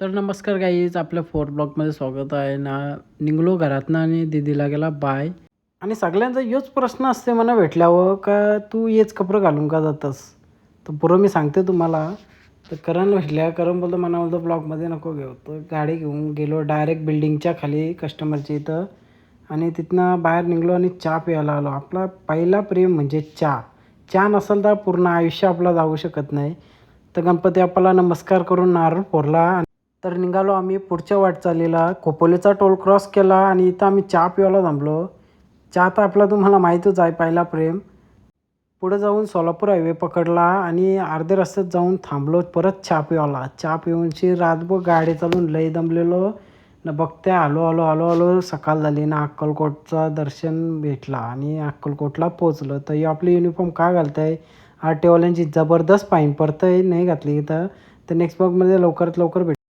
तर नमस्कार गाईज, आपल्या फोर्थ ब्लॉगमध्ये स्वागत आहे ना. निघलो घरातनं आणि दीदीला गेला बाय. आणि सगळ्यांचा योच प्रश्न असते मला भेटल्यावर, का तू हेच कपडे घालून का जातस. तर पुरं मी सांगते तुम्हाला. तर करण भेटल्या, करण बोलतो मला बोलतो ब्लॉगमध्ये नको घेऊ. तर गाडी घेऊन गेलो डायरेक्ट बिल्डिंगच्या खाली कस्टमरच्या इथं. आणि तिथनं बाहेर निघलो आणि चहा प्यायला आलो. आपला पहिला प्रेम म्हणजे चहा. चहा नसेल तर पूर्ण आयुष्य आपला जाऊ शकत नाही. तर गणपती बाप्पाला नमस्कार करून नारळ फोडला. तर निघालो आम्ही पुढच्या वाटचालीला. खोपोलीचा टोल क्रॉस केला आणि इथं आम्ही चहा प्यायला थांबलो. चहा तर आपला तुम्हाला माहीतच आहे, पहिला प्रेम. पुढे जाऊन सोलापूर हायवे पकडला आणि अर्ध्या रस्त्यात जाऊन थांबलो. परत चहा प्यायला. चहा पिऊनची रातभर गाडी चालून लई दमलेलो न. बघते आलो आलो आलो आलो सकाळ झाली ना. अक्कलकोटचं दर्शन भेटला आणि अक्कलकोटला पोचलो. तर ही आपली युनिफॉर्म का घालताय, आरटीओवाल्यांची जबरदस्त फाईन पडतं आहे. नाही घातली तर नेक्स्ट ब्लॉगमध्ये लवकरात लवकर भेट.